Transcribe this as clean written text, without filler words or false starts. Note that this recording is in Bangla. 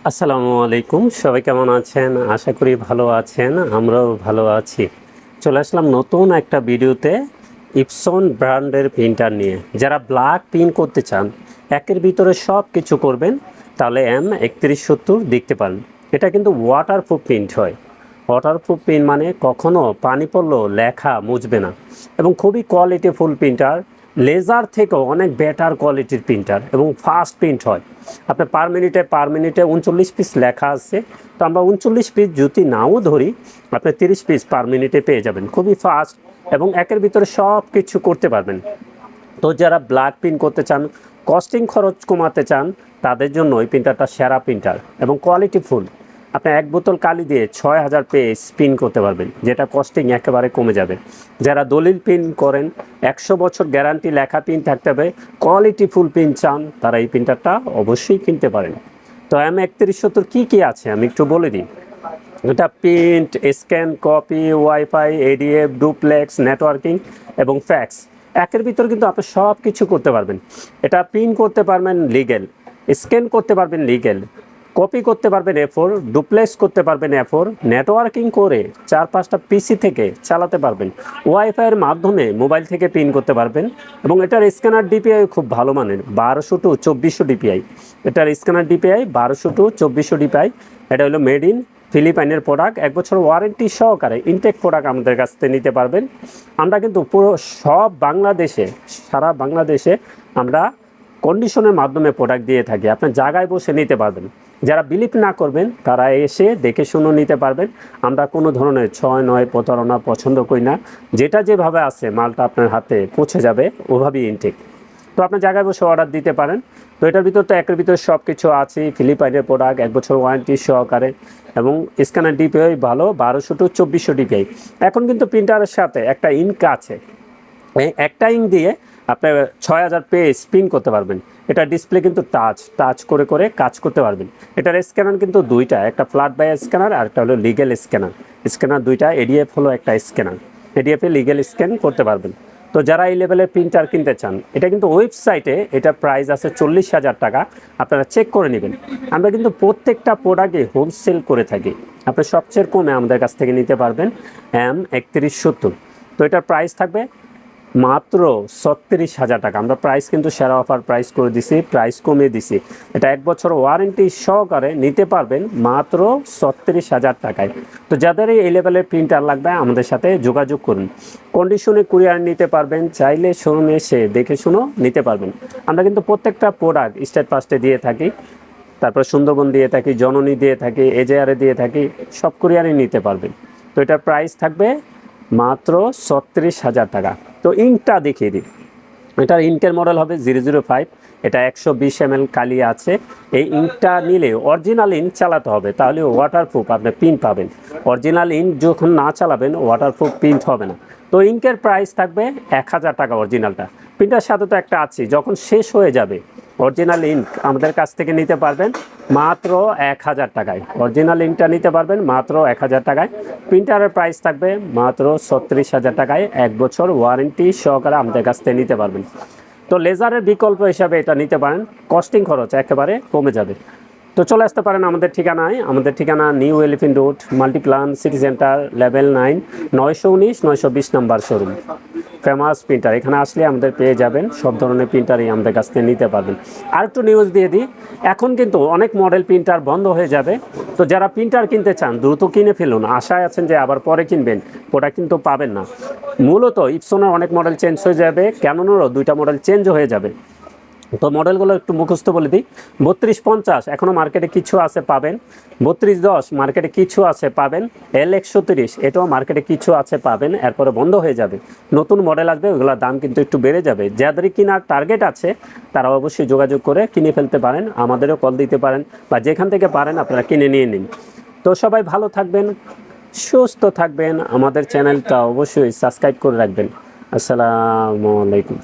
আসসালামু আলাইকুম, সবাই কেমন আছেন? আশা করি ভালো আছেন, আমরাও ভালো আছি। চলে আসলাম নতুন একটা ভিডিওতে ইপসন ব্র্যান্ডের প্রিন্টার নিয়ে। যারা ব্ল্যাক প্রিন্ট করতে চান, একের ভিতরে সব কিছু করবেন, তাহলে M3170 দেখতে পারেন। এটা কিন্তু ওয়াটারপ্রুফ প্রিন্ট হয়। ওয়াটারপ্রুফ প্রিন্ট মানে কখনো পানি পড়লেও লেখা মুছবে না, এবং খুবই কোয়ালিটিফুল প্রিন্টার। লেজার থেকেও অনেক বেটার কোয়ালিটির প্রিন্টার এবং ফাস্ট প্রিন্ট হয়। আপনার পার মিনিটে 39 পিস লেখা আছে, তো আমরা 39 পিস যদি নাও ধরি, আপনি 30 পিস পার মিনিটে পেয়ে যাবেন। খুবই ফাস্ট এবং একের ভিতরে সব কিছু করতে পারবেন। তো যারা ব্ল্যাক প্রিন্ট করতে চান, কস্টিং খরচ কমাতে চান, তাদের জন্য এই প্রিন্টারটা সেরা প্রিন্টার এবং কোয়ালিটিফুল। আপনি এক বোতল কালি দিয়ে 6000 পেজ প্রিন্ট করতে পারবেন, যেটা কস্টিং একেবারে কমে যাবে। যারা দলিল প্রিন্ট করেন, 100 বছর গ্যারান্টি লেখা প্রিন্ট থাকতে হবে, কোয়ালিটিফুল প্রিন্ট চান, তারা এই প্রিন্টারটা অবশ্যই কিনতে পারেন। তো M3170 কী আছে আমি একটু বলে দিই। এটা print, scan, copy, wifi, ADF, duplex, networking এবং ফ্যাক্স, একের ভিতর কিন্তু আপনি সব কিছু করতে পারবেন। এটা প্রিন্ট করতে পারবেন লিগেল, স্ক্যান করতে পারবেন লিগেল, কপি করতে পারবেন A4, ডুপ্লেক্স করতে পারবেন A4, নেটওয়ার্কিং করে 4-5টা পিসি থেকে চালাতে পারবেন, ওয়াইফাইয়ের মাধ্যমে মোবাইল থেকে প্রিন্ট করতে পারবেন। এবং এটার স্ক্যানার ডিপিআই খুব ভালো মানের, 1200 টু 2400 ডিপিআই। এটার স্ক্যানার ডিপিআই 1200 টু 2400 ডিপিআই। এটা হলো মেড ইন ফিলিপাইনের প্রোডাক্ট, 1 বছর ওয়ারেন্টি সহকারে ইনটেক প্রোডাক্ট আমাদের কাছ থেকে নিতে পারবেন। আমরা কিন্তু পুরো বাংলাদেশে, সারা বাংলাদেশে আমরা কন্ডিশনের মাধ্যমে প্রোডাক্ট দিয়ে থাকি, আপনার জায়গায় বসে নিতে পারবেন। যারা বিলিভ না করবেন, তারা এসে দেখে শুনে নিতে পারবেন। আমরা কোনো ধরনের ছয় নয় প্রতারণা পছন্দ করি না। যেটা যেভাবে আছে মালটা আপনার হাতে পৌঁছে যাবে, ওভাবেই ইনটেক। তো আপনার জায়গায় বসে অর্ডার দিতে পারেন। তো এটার ভিতর তো একের ভিতরে সব কিছু আছে, ফিলিপাইনের প্রোডাক্ট, 1 বছর ওয়ারেন্টি সহকারে, এবং স্ক্যানার ডিপিআই ভালো, 1200 টু 2400 ডিপিআই। এখন কিন্তু প্রিন্টারের সাথে একটা ইঙ্ক আছে, একটা ইঙ্ক দিয়ে আপনার 6000 পেজ প্রিন্ট করতে পারবেন। এটা ডিসপ্লে কিন্তু টাচ করে করে কাজ করতে পারবেন। এটার স্ক্যানার কিন্তু দুইটা, একটা ফ্ল্যাট বাই স্ক্যানার আর একটা হলো লিগেল স্ক্যানার। স্ক্যানার দুইটা, এডিএফ হলো একটা স্ক্যানার, এডিএফে লিগেল স্ক্যান করতে পারবেন। তো যারা এই লেভেলের প্রিন্টার কিনতে চান, এটা কিন্তু ওয়েবসাইটে এটা প্রাইস আছে 40,000 টাকা, আপনারা চেক করে নেবেন। আমরা কিন্তু প্রত্যেকটা প্রোডাক্টে হোলসেল করে থাকি, আপনি সবচেয়ে কমে আমাদের কাছ থেকে নিতে পারবেন M3170। তো এটার প্রাইস থাকবে মাত্র 36,000 টাকা। আমরা প্রাইস কিন্তু সেরা অফার প্রাইস করে দিছি, প্রাইস কমিয়ে দিছি। এটা 1 বছর ওয়ারেন্টি সহকারে নিতে পারবেন মাত্র 36,000 টাকায়। তো যাদের এই লেভেলের প্রিন্টার লাগবে, আমাদের সাথে যোগাযোগ করুন। কন্ডিশনে কুরিয়ার নিতে পারবেন, চাইলে শোরুমে এসে দেখে শুনেও নিতে পারবেন। আমরা কিন্তু প্রত্যেকটা প্রোডাক্ট স্টেট ফার্স্টে দিয়ে থাকি, তারপর সুন্দরবন দিয়ে থাকি, জননী দিয়ে থাকি, এজেআরে দিয়ে থাকি, সব কুরিয়ারই নিতে পারবেন। তো এটার প্রাইস থাকবে মাত্র 36,000 টাকা। তো ইঙ্কটা দেখিয়ে দিই। এটার ইঙ্কের মডেল হবে 005। এটা 120 ml কালি আছে। এই ইঙ্কটা নিলে অরিজিনাল ইঙ্ক চালাতে হবে, তাহলে ওয়াটারপ্রুফ আপনি প্রিন্ট পাবেন। অরিজিনাল ইঙ্ক যখন না চালাবেন, ওয়াটারপ্রুফ প্রিন্ট হবে না। তো ইঙ্কের প্রাইস থাকবে 1000 টাকা অরিজিনালটা। প্রিন্টার সাথে তো একটা আছে, যখন শেষ হয়ে যাবে অরিজিনাল ইঙ্ক আমাদের কাছ থেকে নিতে পারবেন মাত্র 1000 টাকায়। অরিজিনাল ইঙ্কটা নিতে পারবেন মাত্র 1000 টাকায়। প্রিন্টারের প্রাইস থাকবে মাত্র 36,000 টাকায়, 1 বছর ওয়ারেন্টি সহকারে আমাদের কাছ থেকে নিতে পারবেন। তো লেজারের বিকল্প হিসাবে এটা নিতে পারেন, কস্টিং খরচ একেবারে কমে যাবে। তো চলে আসতে পারেন আমাদের ঠিকানায়। আমাদের ঠিকানা new elephant road, Multiplan city centre, level 9, 919 920 number showroom, famous printer. এখানে আসলে আমাদের পেয়ে যাবেন, সব ধরনের প্রিন্টারই আমাদের কাছ থেকে নিতে পারবেন। আর একটু নিউজ দিয়ে দিই, এখন কিন্তু অনেক মডেল প্রিন্টার বন্ধ হয়ে যাবে। তো যারা প্রিন্টার কিনতে চান, দ্রুত কিনে ফেলুন। আশায় আছেন যে আবার পরে কিনবেন, ওটা কিন্তু পাবেন না। মূলত ইপসনের অনেক মডেল চেঞ্জ হয়ে যাবে, ক্যাননেরও 2টা মডেল চেঞ্জ হয়ে যাবে। তো মডেলগুলো একটু মুখস্থ বলে দিই। 3250 এখনও মার্কেটে কিছু আছে পাবেন, 3210 মার্কেটে কিছু আছে পাবেন, L130 এটাও মার্কেটে কিছু আছে পাবেন, এরপরে বন্ধ হয়ে যাবে। নতুন মডেল আসবে, ওগুলোর দাম কিন্তু একটু বেড়ে যাবে। যাদের কেনার টার্গেট আছে, তারা অবশ্যই যোগাযোগ করে কিনে ফেলতে পারেন, আমাদেরও কল দিতে পারেন, বা যেখান থেকে পারেন আপনারা কিনে নিয়ে নিন। তো সবাই ভালো থাকবেন, সুস্থ থাকবেন, আমাদের চ্যানেলটা অবশ্যই সাবস্ক্রাইব করে রাখবেন। আসসালামু আলাইকুম।